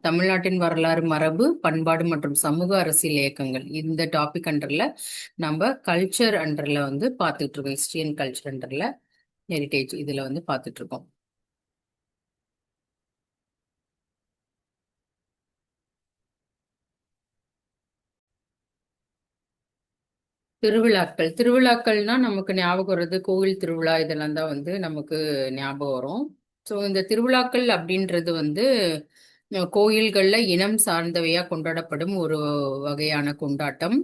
தமிழ்நாட்டின் வரலாறு, மரபு, பண்பாடு மற்றும் சமூக அரசியல் இயக்கங்கள் இந்த டாபிக் அண்டர்ல நம்ம கல்ச்சர் அண்டர்ல வந்து பார்த்துட்டு இருக்கோம். ஹிஸ்டரி அண்ட் கல்ச்சர் அண்டர்ல ஹெரிட்டேஜ் இதுல வந்து பார்த்துட்டு இருக்கோம். திருவிழாக்கள்னா நமக்கு ஞாபகம் வருது கோவில் திருவிழா, இதெல்லாம் தான் வந்து நமக்கு ஞாபகம் வரும். ஸோ இந்த திருவிழாக்கள் அப்படின்றது வந்து கோயில்கள்ல இனம் சார்ந்தவையா கொண்டாடப்படும் ஒரு வகையான கொண்டாட்டம்.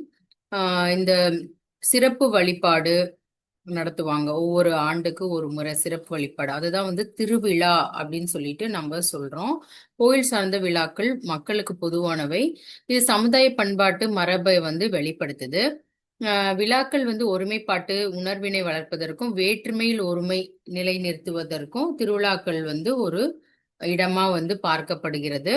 இந்த சிறப்பு வழிபாடு நடத்துவாங்க. ஒவ்வொரு ஆண்டுக்கு ஒரு முறை சிறப்பு வழிபாடு, அதுதான் வந்து திருவிழா அப்படின்னு சொல்லிட்டு நம்ம சொல்றோம். கோயில் சார்ந்த விழாக்கள் மக்களுக்கு பொதுவானவை. இது சமுதாய பண்பாட்டு மரபை வந்து வெளிப்படுத்துது. விழாக்கள் வந்து ஒருமைப்பாட்டு உணர்வினை வளர்ப்பதற்கும் வேற்றுமையில் ஒருமை நிலைநிறுத்துவதற்கும் திருவிழாக்கள் வந்து ஒரு இடமா வந்து பார்க்கப்படுகிறது.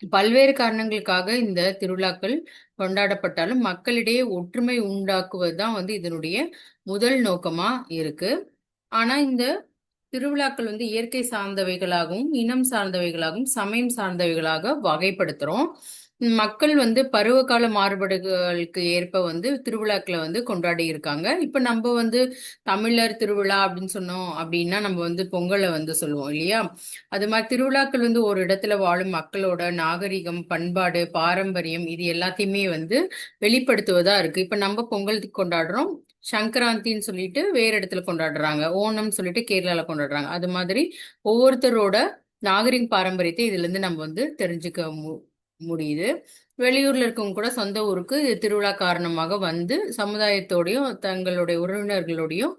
பல்வேறு காரணங்களுக்காக இந்த திருவிழாக்கள் கொண்டாடப்பட்டாலும் மக்களிடையே ஒற்றுமை உண்டாக்குவதுதான் வந்து இதனுடைய முதல் நோக்கமா இருக்கு. ஆனா இந்த திருவிழாக்கள் வந்து இயற்கை சார்ந்தவைகளாகவும் இனம் சார்ந்தவைகளாகவும் சமயம் சார்ந்தவைகளாக வகைப்படுத்துறோம். மக்கள் வந்து பருவகால மாறுபாடுகளுக்கு ஏற்ப வந்து திருவிழாக்களை வந்து கொண்டாடி இருக்காங்க. இப்ப நம்ம வந்து தமிழர் திருவிழா அப்படின்னு சொன்னோம் அப்படின்னா நம்ம வந்து பொங்கலை வந்து சொல்லுவோம் இல்லையா? அது மாதிரி திருவிழாக்கள் வந்து ஒரு இடத்துல வாழும் மக்களோட நாகரிகம், பண்பாடு, பாரம்பரியம் இது எல்லாத்தையுமே வந்து வெளிப்படுத்துவதா இருக்கு. இப்ப நம்ம பொங்கல் கொண்டாடுறோம், சங்கராந்தின்னு சொல்லிட்டு வேற இடத்துல கொண்டாடுறாங்க, ஓணம் சொல்லிட்டு கேரளால கொண்டாடுறாங்க. அது மாதிரி ஒவ்வொருத்தரோட நாகரிக பாரம்பரியத்தை இதுல இருந்து நம்ம வந்து தெரிஞ்சுக்க முடியுது. வெளியூர்ல இருக்கவங்க கூட சொந்த ஊருக்கு திருவிழா காரணமாக வந்து சமுதாயத்தோடையும் தங்களுடைய உறவினர்களோடையும்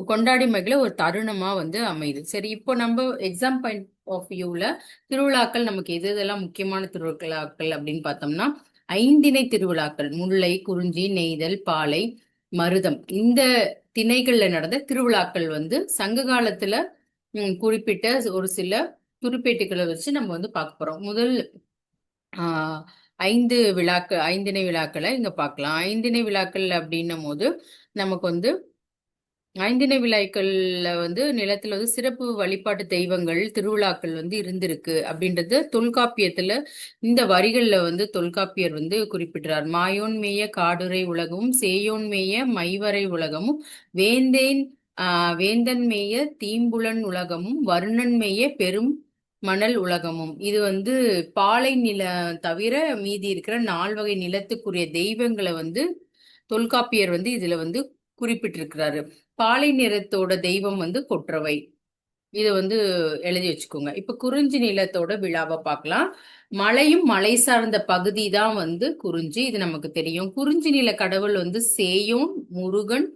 கொண்டாடி மகிழ ஒரு தருணமா வந்து அமையுது. சரி, இப்போ நம்ம எக்ஸாம் பாயிண்ட் ஆஃப் வியூல திருவிழாக்கள் நமக்கு எது எதெல்லாம் முக்கியமான திருவிழாக்கள் அப்படின்னு பார்த்தோம்னா, ஐந்திணை திருவிழாக்கள் முல்லை, குறிஞ்சி, நெய்தல், பாலை, மருதம் இந்த திணைகள்ல நடந்த திருவிழாக்கள் வந்து சங்க காலத்துல குறிப்பிட்ட ஒரு சில குறிப்பேட்டுகளை வச்சு நம்ம வந்து பார்க்க போறோம். முதல் ஆஹ் ஐந்திணை விழாக்களை இங்க பார்க்கலாம். ஐந்திணை விழாக்கள் அப்படின்னும் போது நமக்கு வந்து ஐந்திணை விழாக்கள்ல வந்து நிலத்துல வந்து சிறப்பு வழிபாட்டு தெய்வங்கள் திருவிழாக்கள் வந்து இருந்திருக்கு அப்படின்றது தொல்காப்பியத்துல இந்த வரிகள்ல வந்து தொல்காப்பியர் வந்து குறிப்பிட்டார். மாயோன் மேய காடுரை உலகமும் சேயோன் மேய மைவரை உலகமும் வேந்தேன் வேந்தன் மேய தீம்புலன் உலகமும் வருணன் மேய பெரும் மணல் உலகமும். இது வந்து பாலை நில தவிர மீதி இருக்கிற 4 வகை நிலத்துக்குரிய தெய்வங்களை வந்து தொல்காப்பியர் வந்து இதுல வந்து குறிப்பிட்டிருக்கிறாரு. பாலை நிறத்தோட தெய்வம் வந்து கொற்றவை. இதை வந்து எழுதி வச்சுக்கோங்க. இப்ப குறிஞ்சி நிலத்தோட விழாவை பார்க்கலாம். மலையும் மலை சார்ந்த பகுதி தான் வந்து குறிஞ்சி, இது நமக்கு தெரியும். குறிஞ்சி நில கடவுள் வந்து சேயோன், முருகன்,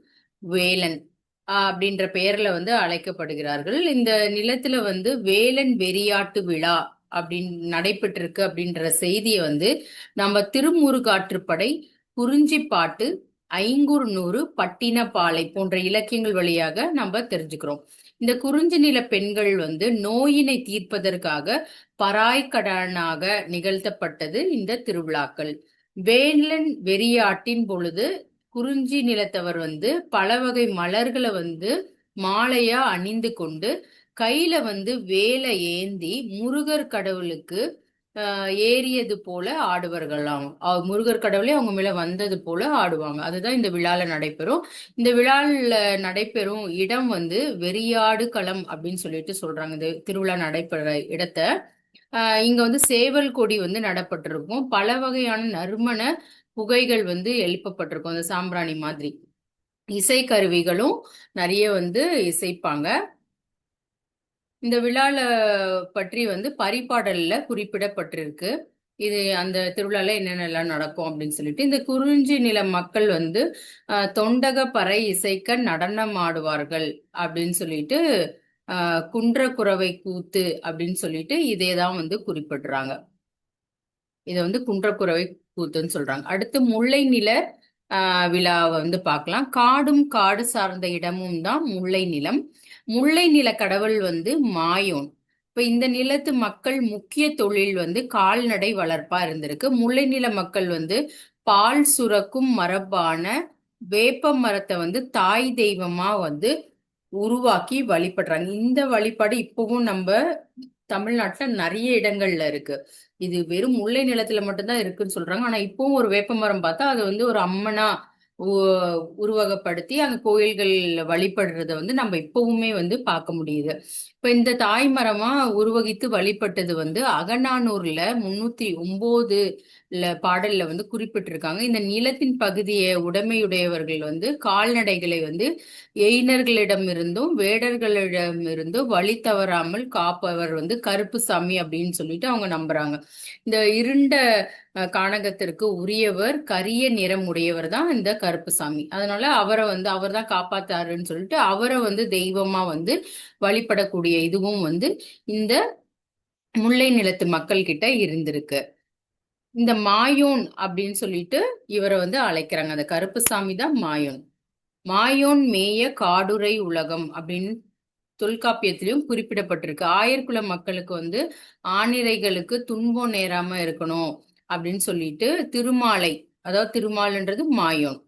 வேலன் அப்படின்ற பெயர்ல வந்து அழைக்கப்படுகிறார்கள். இந்த நிலத்துல வந்து வேலன் வெறியாட்டு விழா அப்படின்னு நடைபெற்றிருக்கு அப்படின்ற செய்தியை வந்து நம்ம திருமுருகாற்றுப்படை, குறிஞ்சி பாட்டு, ஐங்குறுநூறு, பட்டினப்பாலை போன்ற இலக்கியங்கள் வழியாக நம்ம தெரிஞ்சுக்கிறோம். இந்த குறிஞ்சி நில பெண்கள் வந்து நோயினை தீர்ப்பதற்காக பராய்க்கடனாக நிகழ்த்தப்பட்டது இந்த திருவிழாக்கள். வேலன் வெறியாட்டின் பொழுது குறிஞ்சி நிலத்தவர் வந்து பல வகை மலர்களை வந்து மாலையா அணிந்து கொண்டு கையில வந்து வேலை ஏந்தி முருகர் கடவுளுக்கு ஏறியது போல ஆடுவார்களாம். முருகர் கடவுளே அவங்க மேல வந்தது போல ஆடுவாங்க. அதுதான் இந்த விழால நடைபெறும். இந்த விழால நடைபெறும் இடம் வந்து வெறியாடு களம் அப்படின்னு சொல்லிட்டு சொல்றாங்க. இந்த திருவிழா நடைபெற இடத்த இங்க வந்து சேவல் கொடி வந்து நடப்பட்டிருக்கும். பல வகையான நறுமண புகைகள் வந்து எழுப்பப்பட்டிருக்கும், அந்த சாம்பிராணி மாதிரி. இசை கருவிகளும் நிறைய வந்து இசைப்பாங்க. இந்த விழால பற்றி வந்து பரிபாடல்ல குறிப்பிடப்பட்டிருக்கு. இது அந்த திருவிழால என்னென்னலாம் நடக்கும் அப்படின்னு சொல்லிட்டு. இந்த குறிஞ்சி நில மக்கள் வந்து தொண்டக பறை இசைக்க நடனம் ஆடுவார்கள் அப்படின்னு சொல்லிட்டு குன்றக்குறவை கூத்து அப்படின்னு சொல்லிட்டு இதேதான் வந்து குறிப்பிடுறாங்க. இதை வந்து குன்றக்குறவை கூத்துன்னு சொல்றாங்க. அடுத்து முல்லை நில விழாவை வந்து பார்க்கலாம். காடும் காடு சார்ந்த இடமும் தான் முல்லை நிலம். முல்லை நில கடவுள் வந்து மாயோன். இப்ப இந்த நிலத்து மக்கள் முக்கிய தொழில் வந்து கால்நடை வளர்ப்பா இருந்திருக்கு. முல்லை நில மக்கள் வந்து பால் சுரக்கும் மரபான வேப்ப மரத்தை வந்து தாய் தெய்வமா வந்து உருவாக்கி வழிபடுறாங்க. இந்த வழிபாடு இப்பவும் நம்ம தமிழ்நாட்டுல நிறைய இடங்கள்ல இருக்கு. இது வெறும் முல்லை நிலத்துல மட்டும்தான் இருக்குன்னு சொல்றாங்க. ஆனா இப்பவும் ஒரு வேப்பமரம் பார்த்தா அது வந்து ஒரு அம்மனா உருவகப்படுத்தி அங்க கோயில்கள் வழிபடுறத வந்து நம்ம இப்பவுமே வந்து பார்க்க முடியுது. இப்ப இந்த தாய் மரமா உருவகித்து வழிபட்டது வந்து அகநானூர்ல 309 பாடல்ல வந்து குறிப்பிட்டிருக்காங்க. இந்த நிலத்தின் பகுதியை உடைமையுடையவர்கள் வந்து கால்நடைகளை வந்து எயினர்களிடமிருந்தும் வேடர்களிடமிருந்தும் வழி தவறாமல் காப்பவர் வந்து கருப்புசாமி அப்படின்னு சொல்லிட்டு அவங்க நம்புறாங்க. இந்த இருண்ட கானகத்திற்கு உரியவர் கரிய நிறம் உடையவர் தான் இந்த கருப்புசாமி. அதனால அவரை வந்து அவர் தான் காப்பாத்தாருன்னு சொல்லிட்டு அவரை வந்து தெய்வமா வந்து வழிபடக்கூடிய இதுவும் வந்து இந்த முல்லை நிலத்து மக்கள் கிட்ட இருந்திருக்கு. இந்த மாயோன் அப்படின்னு சொல்லிட்டு இவரை வந்து அழைக்கிறாங்க. அந்த கருப்புசாமி தான் மாயோன். மாயோன் மேய காடுரை உலகம் அப்படின்னு தொல்காப்பியத்திலையும் குறிப்பிடப்பட்டிருக்கு. ஆயர்குல மக்களுக்கு வந்து ஆணிரைகளுக்கு துன்பம் நேராம இருக்கணும் அப்படின்னு சொல்லிட்டு திருமாலை, அதாவது திருமால்ன்றது மாயோன்.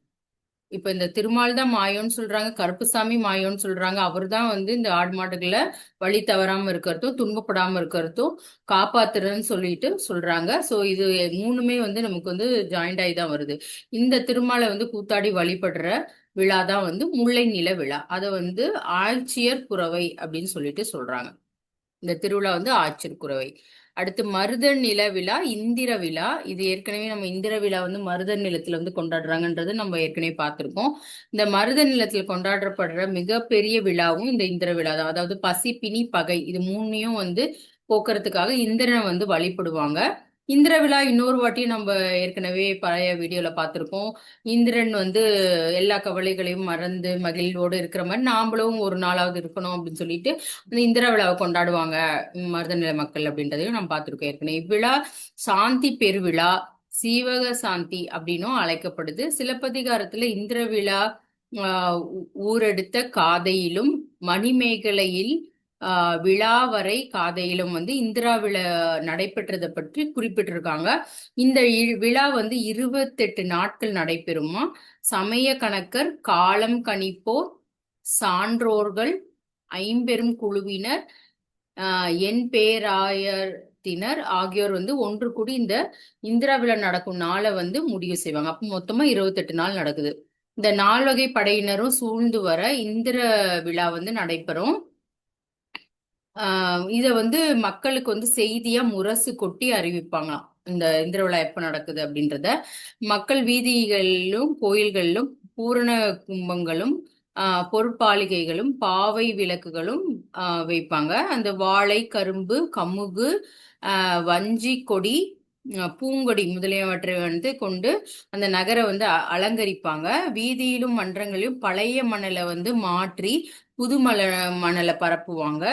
இப்ப இந்த திருமால் தான் மாயோன்னு சொல்றாங்க, கருப்புசாமி மாயோன்னு சொல்றாங்க. அவர் தான் வந்து இந்த ஆடு மாடுகளை வழி தவறாம இருக்கிறதும் துன்பப்படாம இருக்கிறதும் காப்பாத்துறதுன்னு சொல்லிட்டு சொல்றாங்க. சோ இது மூணுமே வந்து நமக்கு வந்து ஜாயிண்ட் ஆகி தான் வருது. இந்த திருமாலை வந்து கூத்தாடி வழிபடுற விழா தான் வந்து முல்லை நில விழா. அதை வந்து ஆட்சியர் குரவை அப்படின்னு சொல்லிட்டு சொல்றாங்க. இந்த திருவிழா வந்து ஆட்சியர் குரவை. அடுத்து மருதன் நில விழா, இந்திர விழா. இது ஏற்கனவே நம்ம இந்திர விழா வந்து மருதன் நிலத்துல வந்து கொண்டாடுறாங்கன்றது நம்ம ஏற்கனவே பார்த்திருக்கோம். இந்த மருதன் நிலத்துல கொண்டாடப்படுற மிகப்பெரிய விழாவும் இந்த இந்திர விழா தான். அதாவது பசி, பிணி, பகை இது மூணையும் வந்து போக்குறதுக்காக இந்திரனை வந்து வழிபடுவாங்க. இந்திர விழா இன்னொரு வாட்டி நம்ம ஏற்கனவே பழைய வீடியோல பார்த்திருக்கோம். இந்திரன் வந்து எல்லா கவலைகளையும் மறந்து மகிழ்வோடு இருக்கிற மாதிரி நாமளும் ஒரு நாளாவது இருக்கணும் அப்படின்னு சொல்லிட்டு அந்த இந்திர விழாவை கொண்டாடுவாங்க மருதநில மக்கள் அப்படின்றதையும் நம்ம பார்த்திருக்கோம் ஏற்கனவே. இவ்விழா சாந்தி பெருவிழா, சீவக சாந்தி அப்படின்னும் அழைக்கப்படுது. சிலப்பதிகாரத்துல இந்திர விழா ஊரெடுத்த காதையிலும் மணிமேகலையில் விழாவரை காதையிலும் வந்து இந்திரா விழா நடைபெற்றதை பற்றி குறிப்பிட்டிருக்காங்க. இந்த விழா வந்து 28 நாட்கள் நடைபெறுமா. சமய கணக்கர், காலம் கணிப்போர், சான்றோர்கள், ஐம்பெரும் குழுவினர், என் பேராயத்தினர் ஆகியோர் வந்து ஒன்று கூடி இந்த இந்திரா விழா நடக்கும் நாளை வந்து முடிவு செய்வாங்க. அப்ப மொத்தமா 28 நாள் நடக்குது. இந்த நால்வகை படையினரும் சூழ்ந்து வர இந்திர விழா வந்து நடைபெறும். இத வந்து மக்களுக்கு வந்து செய்தியா முரசு கொட்டி அறிவிப்பாங்களாம். இந்த இந்திர விழா எப்ப நடக்குது அப்படின்றத. மக்கள் வீதிகளிலும் கோயில்களிலும் பூரண கும்பங்களும் பொற்பாலிகைகளும் பாவை விளக்குகளும் வைப்பாங்க. அந்த வாழை, கரும்பு, கமுகு, வஞ்சி கொடி, பூங்கொடி முதலியவற்றை வந்து கொண்டு அந்த நகரை வந்து அலங்கரிப்பாங்க. வீதியிலும் மன்றங்களிலும் பழைய மணலை வந்து மாற்றி புது மணலை பரப்புவாங்க.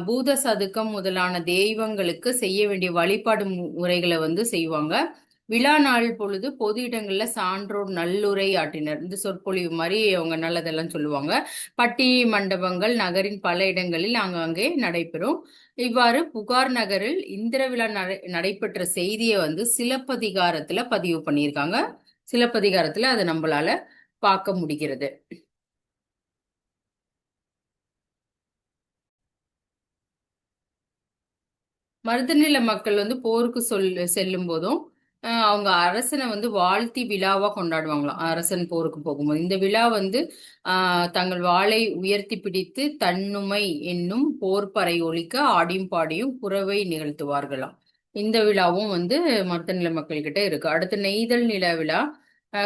பூத சதுக்கம் முதலான தெய்வங்களுக்கு செய்ய வேண்டிய வழிபாடு முறைகளை வந்து செய்வாங்க. விழா நாள் பொழுது பொது இடங்கள்ல சான்றோர் நல்லுரை ஆற்றினர். இந்த சொற்பொழிவு மாதிரி அவங்க நல்லதெல்லாம் சொல்லுவாங்க. பட்டி மண்டபங்கள் நகரின் பல இடங்களில் அங்கங்கே நடைபெறும். இவ்வாறு புகார் நகரில் இந்திர விழா நடைபெற்ற செய்தியை வந்து சிலப்பதிகாரத்துல பதிவு பண்ணியிருக்காங்க. சிலப்பதிகாரத்துல அதை நம்மளால பார்க்க முடிகிறது. மருதநில மக்கள் வந்து போருக்கு செல்லும் போதும் அவங்க அரசனை வந்து வாழ்த்தி விழாவா கொண்டாடுவாங்களாம். அரசன் போருக்கு போகும்போது இந்த விழா வந்து தங்கள் வாளை உயர்த்தி பிடித்து தன்னுமை என்னும் போர்ப்பறை ஒழிக்க ஆடியும் பாடியும் குறவை நிகழ்த்துவார்களாம். இந்த விழாவும் வந்து மருதநில மக்கள் கிட்ட இருக்கு. அடுத்து நெய்தல் நில விழா.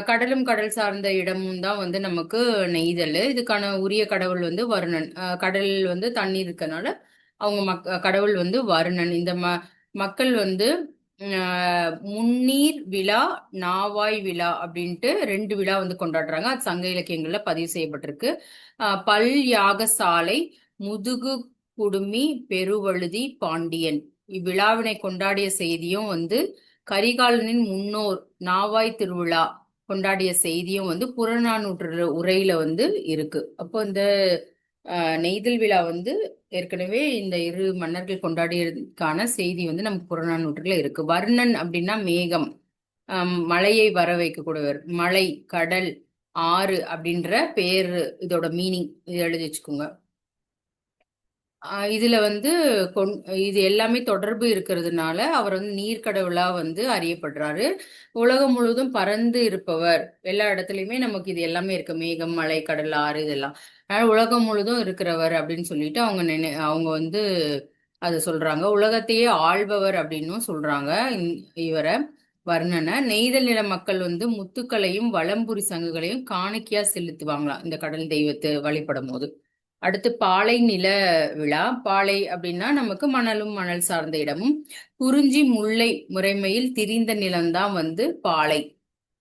கடலும் கடல் சார்ந்த இடமும் தான் வந்து நமக்கு நெய்தல். இதுக்கான உரிய கடவுள் வந்து வருணன். கடல் வந்து தண்ணீர் இருக்கனால அவங்க கடவுள் வந்து வருணன். இந்த மக்கள் வந்து முன்னீர் விழா, நாவாய் விழா அப்படின்ட்டு 2 விழா வந்து கொண்டாடுறாங்க. அது சங்க இலக்கியங்கள்ல பதிவு செய்யப்பட்டிருக்கு. பல் யாகசாலை, முதுகு குடுமி, பெருவழுதி, பாண்டியன் இவ்விழாவினை கொண்டாடிய செய்தியும் வந்து கரிகாலனின் முன்னோர் நாவாய் திருவிழா கொண்டாடிய செய்தியும் வந்து புறநானூற்று உரையில வந்து இருக்கு. அப்போ இந்த நெய்தல் விழா வந்து ஏற்கனவே இந்த இரு மன்னர்கள் கொண்டாடியதுக்கான செய்தி வந்து நமக்கு புறநானூற்றுல இருக்கு. வர்ணன் அப்படின்னா மேகம், மழையை வர வைக்கக்கூடியவர். மலை, கடல், ஆறு அப்படின்ற பேரு இதோட மீனிங் இது எழுதி வச்சுக்கோங்க. இதுல வந்து கொண் இது எல்லாமே தொடர்பு இருக்கிறதுனால அவர் வந்து நீர்க்கடவுளா வந்து அறியப்படுறாரு. உலகம் முழுவதும் பறந்து இருப்பவர். எல்லா இடத்துலயுமே நமக்கு இது எல்லாமே இருக்கு. மேகம், மலை, கடல், ஆறு இதெல்லாம். அதனால உலகம் முழுதும் இருக்கிறவர் அப்படின்னு சொல்லிட்டு அவங்க வந்து அது சொல்றாங்க. உலகத்தையே ஆள்பவர் அப்படின்னும் சொல்றாங்க இவரை வர்ணனை. நெய்தல் நில மக்கள் வந்து முத்துக்களையும் வலம்புரி சங்குகளையும் காணிக்கையா செலுத்துவாங்களாம் இந்த கடல் தெய்வத்தை வழிபடும் போது. அடுத்து பாலை நில விழா. பாலை அப்படின்னா நமக்கு மணலும் மணல் சார்ந்த இடமும், குறிஞ்சி முல்லை முறைமையில் திரிந்த நிலம்தான் வந்து பாலை.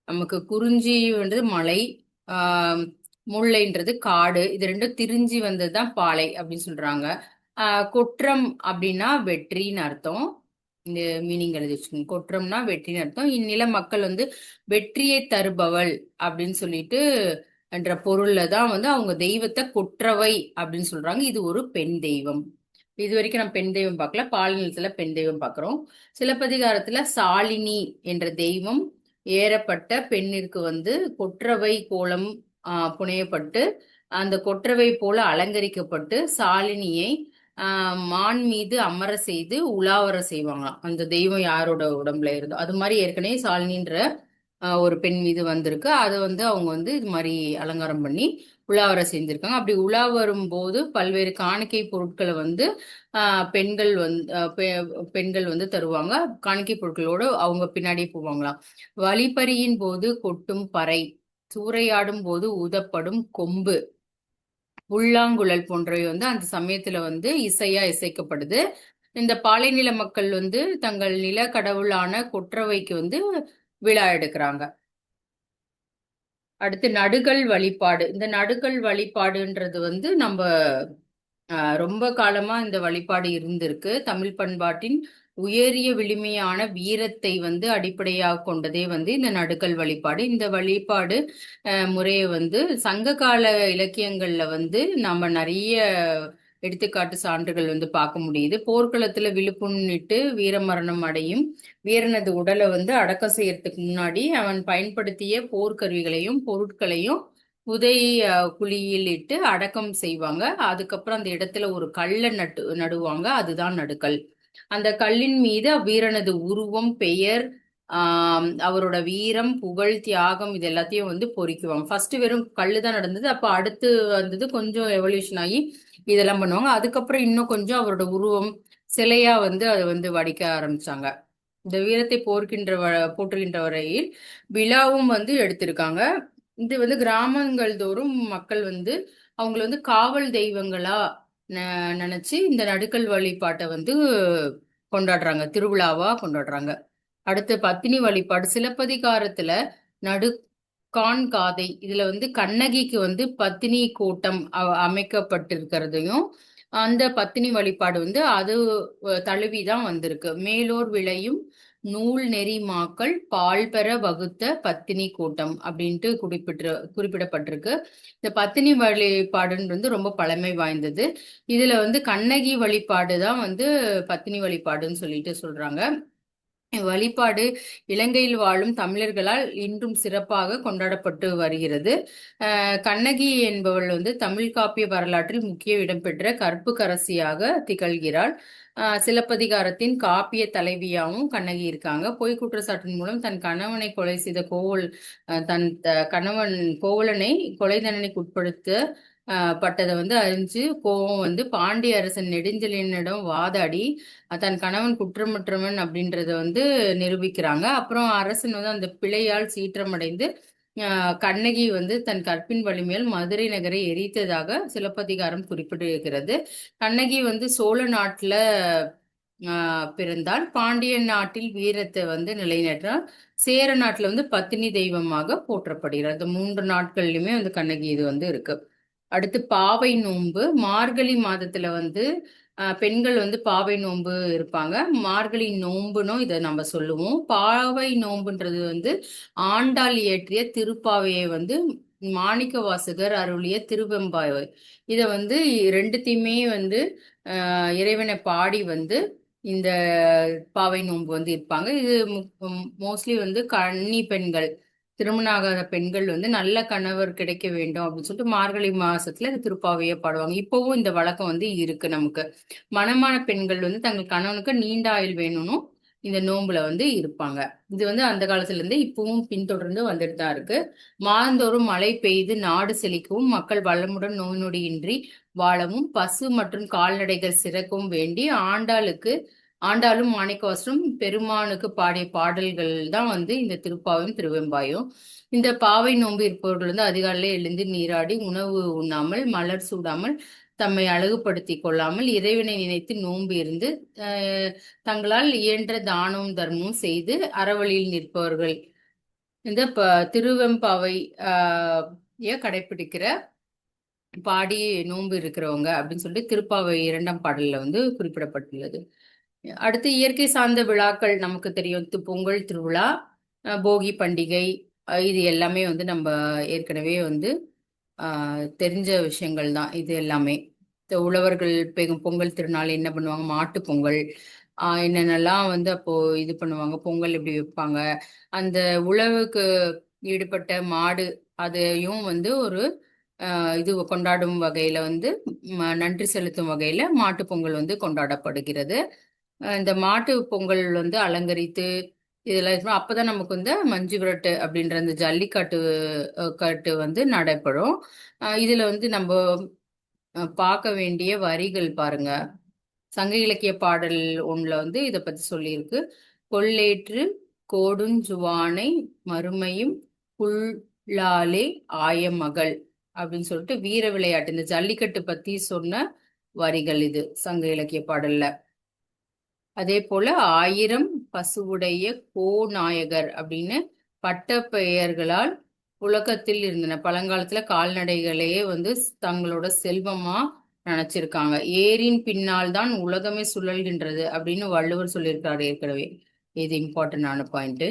நமக்கு குறிஞ்சி வந்து மலை, ஆஹ் முல்லைன்றது காடு, இது ரெண்டும் திரிஞ்சு வந்ததுதான் பாலை அப்படின்னு சொல்றாங்க. கொற்றம் அப்படின்னா வெற்றின்னு அர்த்தம். இந்த மீனிங் எழுதி வச்சுக்கோங்க. கொற்றம்னா வெற்றின்னு அர்த்தம். இந்நில மக்கள் வந்து வெற்றியை தருபவள் அப்படின்னு சொல்லிட்டு என்ற பொருள்ல தான் வந்து அவங்க தெய்வத்தை கொற்றவை அப்படின்னு சொல்றாங்க. இது ஒரு பெண் தெய்வம். இது வரைக்கும் நம்ம பெண் தெய்வம் பார்க்கல. பாலினத்துல பெண் தெய்வம் பார்க்கிறோம். சிலப்பதிகாரத்துல சாலினி என்ற தெய்வம் ஏறப்பட்ட பெண்ணிற்கு வந்து கொற்றவை கோலம் புனையப்பட்டு அந்த கொற்றவை போல அலங்கரிக்கப்பட்டு சாலினியை மான் மீது அமர செய்து உலாவர செய்வாங்களாம். அந்த தெய்வம் யாரோட உடம்புல இருந்தோ அது மாதிரி ஏற்கனவே சாலினின்ற ஒரு பெண் மீது வந்திருக்கு. அதை வந்து அவங்க வந்து இது மாதிரி அலங்காரம் பண்ணி உலாவர செஞ்சிருக்காங்க. அப்படி உலா வரும்போது பல்வேறு காணிக்கை பொருட்களை வந்து பெண்கள் வந்து தருவாங்க. காணிக்கை பொருட்களோடு அவங்க பின்னாடியே போவாங்களாம். வழிப்பறியின் போது கொட்டும் பறை, சூறையாடும் போது ஊதப்படும் கொம்பு, புல்லாங்குழல் போன்றவை வந்து அந்த சமயத்துல வந்து இசையா இசைக்கப்படுது. இந்த பாலைநில மக்கள் வந்து தங்கள் நில கடவுளான கொற்றவைக்கு வந்து விழா எடுக்கிறாங்க. அடுத்து நடுகள் வழிபாடு. இந்த நடுகள் வழிபாடுன்றது வந்து நம்ம ரொம்ப காலமா இந்த வழிபாடு இருந்திருக்கு. தமிழ் பண்பாட்டின் உயரிய விளிமையான வீரத்தை வந்து அடிப்படையாக கொண்டதே வந்து இந்த நடுக்கல் வழிபாடு. இந்த வழிபாடு முறையை வந்து சங்க கால இலக்கியங்கள்ல வந்து நம்ம நிறைய எடுத்துக்காட்டு சான்றுகள் வந்து பார்க்க முடியுது. போர்க்களத்துல விழுப்புண்ணிட்டு வீரமரணம் அடையும் வீரனது உடலை வந்து அடக்கம் செய்யறதுக்கு முன்னாடி அவன் பயன்படுத்திய போர்க்கருவிகளையும் பொருட்களையும் புதை குழியில் இட்டு அடக்கம் செய்வாங்க. அதுக்கப்புறம் அந்த இடத்துல ஒரு கல்லை நடுவாங்க. அதுதான் நடுக்கல். அந்த கல்லின் மீது அவ்வீரனது உருவம், பெயர், அவரோட வீரம், புகழ், தியாகம் இது எல்லாத்தையும் வந்து பொறிக்குவாங்க. ஃபர்ஸ்ட் வெறும் கல்லு தான் நடந்தது. அப்ப அடுத்து வந்தது கொஞ்சம் எவல்யூஷன் ஆகி இதெல்லாம் பண்ணுவாங்க. அதுக்கப்புறம் இன்னும் கொஞ்சம் அவரோட உருவம் சிலையா வந்து அதை வந்து வடிக்க ஆரம்பிச்சாங்க. இந்த வீரத்தை போற்றுகின்ற வரையில் விழாவும் வந்து எடுத்திருக்காங்க. இது வந்து கிராமங்கள் தோறும் மக்கள் வந்து அவங்கள வந்து காவல் தெய்வங்களா நினைச்சு இந்த நடுக்கல் வழிபாட்டை வந்து கொண்டாடுறாங்க, திருவிழாவா கொண்டாடுறாங்க. அடுத்து பத்தினி வழிபாடு. சிலப்பதிகாரத்துல நடுக்கான் காதை இதுல வந்து கண்ணகிக்கு வந்து பத்தினி கூட்டம் அமைக்கப்பட்டிருக்கிறதையும் அந்த பத்தினி வழிபாடு வந்து அது தழுவிதான் வந்திருக்கு. மேலோர் விளையும் நூல் நெறி மாக்கள் பால் பெற வகுத்த பத்தினி கூட்டம் அப்படின்ட்டு குறிப்பிடப்பட்டிருக்கு. இந்த பத்தினி வழிபாடுன்னு வந்து ரொம்ப பழமை வாய்ந்தது. இதுல வந்து கண்ணகி வழிபாடு தான் வந்து பத்தினி வழிபாடுன்னு சொல்லிட்டு சொல்றாங்க. வழிபாடு இலங்கையில் வாழும் தமிழர்களால் இன்றும் சிறப்பாக கொண்டாடப்பட்டு வருகிறது. கண்ணகி என்பவள் வந்து தமிழ் காப்பிய வரலாற்றில் முக்கிய இடம்பெற்ற கற்புக்கரசியாக திகழ்கிறாள். சிலப்பதிகாரத்தின் காப்பிய தலைவியாகவும் கண்ணகி இருக்காங்க. பொய் குற்றச்சாட்டின் மூலம் தன் கணவனை கொலை செய்த கணவன் கோவலனை கொலை தண்டனைக்கு உட்படுத்த பட்டதை வந்து அறிஞ்சு கோவம் வந்து பாண்டிய அரசன் நெடுஞ்செழியனிடம் வாதாடி தன் கணவன் குற்றமற்றவன் அப்படின்றத வந்து நிரூபிக்கிறாங்க. அப்புறம் அரசன் வந்து அந்த பிழையால் சீற்றமடைந்து கண்ணகி வந்து தன் கற்பின் வலிமையால் மதுரை நகரை எரித்ததாக சிலப்பதிகாரம் குறிப்பிட்டிருக்கிறது. கண்ணகி வந்து சோழ நாட்டுல பிறந்தால் பாண்டிய நாட்டில் வீரத்தை வந்து நிலைநாட்டால் சேர நாட்டுல வந்து பத்தினி தெய்வமாக போற்றப்படுகிறார். இந்த 3 நாட்கள்லயுமே வந்து கண்ணகி இது வந்து இருக்கு. அடுத்து பாவை நோன்பு. மார்கழி மாதத்துல வந்து பெண்கள் வந்து பாவை நோன்பு இருப்பாங்க. மார்கழி நோன்புனும் இதை நம்ம சொல்லுவோம். பாவை நோன்புன்றது வந்து ஆண்டாள் இயற்றிய திருப்பாவையை வந்து மாணிக்க வாசகர் அருளிய திருவெம்பாவை இதை வந்து ரெண்டுத்தையுமே வந்து இறைவனை பாடி வந்து இந்த பாவை நோன்பு வந்து இருப்பாங்க. இது மோஸ்ட்லி வந்து கன்னி பெண்கள் திருமணம் ஆகாத பெண்கள் வந்து நல்ல கணவர் கிடைக்க வேண்டும் அப்படின்னு சொல்லிட்டு மார்கழி மாசத்துல இந்த திருப்பாவையை பாடுவாங்க. இப்பவும் இந்த வழக்கம் வந்து இருக்கு நமக்கு. மணமான பெண்கள் வந்து தங்கள் கணவனுக்கு நீண்ட ஆயுள் வேணும்னு இந்த நோன்புல வந்து இருப்பாங்க. இது வந்து அந்த காலத்துல இருந்து இப்பவும் பின்தொடர்ந்து வந்துட்டு தான் இருக்கு. மாதந்தோறும் மழை பெய்து நாடு செழிக்கவும் மக்கள் வளமுடன் நோய் நொடியின்றி வாழவும் பசு மற்றும் கால்நடைகள் சிறக்கவும் வேண்டி ஆண்டாளும் மாணிக்கவாசரும் பெருமானுக்கு பாடிய பாடல்கள் தான் வந்து இந்த திருப்பாவையும் திருவெம்பாயும். இந்த பாவை நோன்பு இருப்பவர்கள் வந்து அதிகாலையில எழுந்து நீராடி உணவு உண்ணாமல் மலர் சூடாமல் தம்மை அழகுபடுத்தி கொள்ளாமல் இறைவனை நினைத்து நோன்பு இருந்து தங்களால் இயன்ற தானமும் தர்மமும் செய்து அறவழியில் நிற்பவர்கள் இந்த திருவெம்பாவை கடைபிடிக்கிற பாடி நோன்பு இருக்கிறவங்க அப்படின்னு சொல்லிட்டு திருப்பாவை 2ஆம் பாடல்ல வந்து குறிப்பிடப்பட்டுள்ளது. அடுத்து இயற்கை சார்ந்த விழாக்கள் நமக்கு தெரியும். பொங்கல் திருவிழா, போகி பண்டிகை, இது எல்லாமே வந்து நம்ம ஏற்கனவே வந்து தெரிஞ்ச விஷயங்கள் தான் இது எல்லாமே. உழவர்கள் பொங்கல் திருநாள் என்ன பண்ணுவாங்க, மாட்டு பொங்கல் என்னென்னலாம் வந்து அப்போ இது பண்ணுவாங்க, பொங்கல் இப்படி வைப்பாங்க. அந்த உழவுக்கு ஈடுபட்ட மாடு அதையும் வந்து ஒரு இது கொண்டாடும் வகையில வந்து நன்றி செலுத்தும் வகையில மாட்டு பொங்கல் வந்து கொண்டாடப்படுகிறது. இந்த மாட்டு பொங்கல் வந்து அலங்கரித்து இதெல்லாம் அப்பதான் நமக்கு வந்து மஞ்சு விரட்டு அப்படின்ற அந்த ஜல்லிக்கட்டு கட்டு வந்து நடைபெறும். இதுல வந்து நம்ம பார்க்க வேண்டிய வரிகள் பாருங்க. சங்க இலக்கிய பாடல் ஒண்ணுல வந்து இத பத்தி சொல்லியிருக்கு. கொல்லேற்று கோடுஞ்சுவானை மறுமையும் புல்லாலே ஆயமகள் அப்படின்னு சொல்லிட்டு வீர விளையாட்டு இந்த ஜல்லிக்கட்டு பத்தி சொன்ன வரிகள் இது சங்க இலக்கிய பாடல்ல. அதே போல 1000 பசுவுடைய கோநாயகர் அப்படின்னு பட்ட பெயர்களால் உலகத்தில் இருந்தன. பழங்காலத்துல கால்நடைகளையே வந்து தங்களோட செல்வமா நினைச்சிருக்காங்க. ஏரின் பின்னால் தான் உலகமே சுழல்கின்றது அப்படின்னு வள்ளுவர் சொல்லியிருக்காரு ஏற்கனவே. இது இம்பார்ட்டன்டான பாயிண்ட்.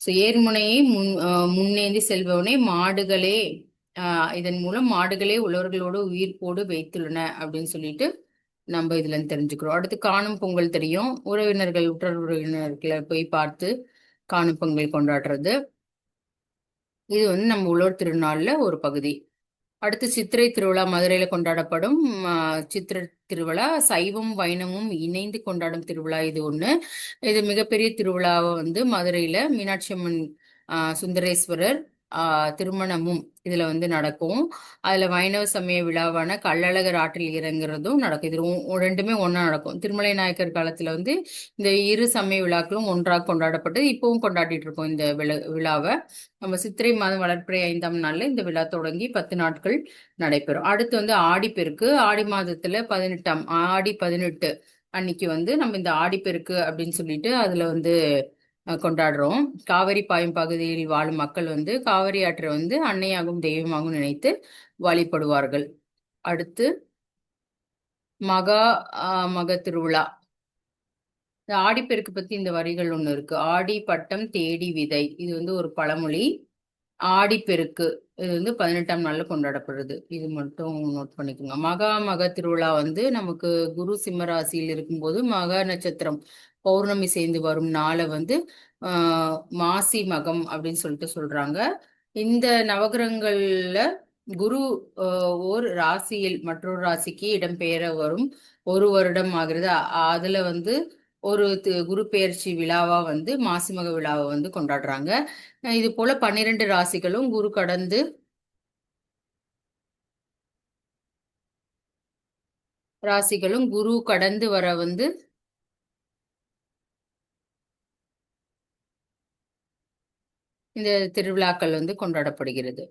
ஸோ ஏர்முனையை முன்னேந்தி செல்பவனே மாடுகளே, இதன் மூலம் மாடுகளே உழவர்களோடு உயிர்ப்போடு வைத்துள்ளன அப்படின்னு சொல்லிட்டு நம்ம இதுல இருந்து தெரிஞ்சுக்கிறோம். அடுத்து காணும் பொங்கல் தெரியும். உறவினர்கள் உற்றார் உறவினர்களை போய் பார்த்து காணும் பொங்கல் கொண்டாடுறது. இது வந்து நம்ம உழவர் திருநாள்ல ஒரு பகுதி. அடுத்து சித்திரை திருவிழா மதுரையில கொண்டாடப்படும் சித்திரை திருவிழா சைவம் வைணமும் இணைந்து கொண்டாடும் திருவிழா இது ஒண்ணு. இது மிகப்பெரிய திருவிழாவை வந்து மதுரையில மீனாட்சி அம்மன் சுந்தரேஸ்வரர் திருமணமும் இதுல வந்து நடக்கும். அதுல வைணவ சமய விழாவான கள்ளழகர் ஆற்றில் இறங்குறதும் நடக்கும். இது ரெண்டுமே ஒன்னா நடக்கும். திருமலை நாயக்கர் காலத்துல வந்து இந்த இரு சமய விழாக்களும் ஒன்றாக கொண்டாடப்பட்டு இப்பவும் கொண்டாடிட்டு இருக்கோம் இந்த விழாவை. நம்ம சித்திரை மாதம் வளர்ப்பிறை 5ஆம் நாள்ல இந்த விழா தொடங்கி 10 நாட்கள் நடைபெறும். அடுத்து வந்து ஆடிப்பெருக்கு. ஆடி மாதத்துல 18ஆம் ஆடி 18 அன்னைக்கு வந்து நம்ம இந்த ஆடிப்பெருக்கு அப்படின்னு சொல்லிட்டு அதுல வந்து கொண்டாடுறோம். காவிரி பாயும் பகுதியில் வாழும் மக்கள் வந்து காவிரி ஆற்றை வந்து அன்னையாகவும் தெய்வமாகவும் நினைத்து வழிபடுவார்கள். அடுத்து மகா மக திருவிழா. இந்த ஆடிப்பெருக்கு பத்தி இந்த வரிகள் ஒண்ணு இருக்கு. ஆடி பட்டம் தேடி விதை, இது வந்து ஒரு பழமொழி. ஆடிப்பெருக்கு இது வந்து 18ஆம் நாள்ல கொண்டாடப்படுது. இது மட்டும் நோட் பண்ணிக்கோங்க. மக திருவிழா வந்து நமக்கு குரு சிம்மராசியில் இருக்கும்போது மக நட்சத்திரம் பௌர்ணமி சேர்ந்து வரும் நாளை வந்து மாசி மகம் அப்படின்னு சொல்லிட்டு சொல்றாங்க. இந்த நவகிரகங்கள்ல குரு ஓர் ராசியில் மற்றொரு ராசிக்கு இடம்பெயர வரும் ஒரு வருடம் ஆகிறது. அதுல வந்து ஒரு குரு பெயர்ச்சி விழாவா வந்து மாசிமக விழாவை வந்து கொண்டாடுறாங்க. இது போல 12 ராசிகளும் குரு கடந்து வர வந்து இந்த திருவிழாக்கள் வந்து கொண்டாடப்படுகிறது.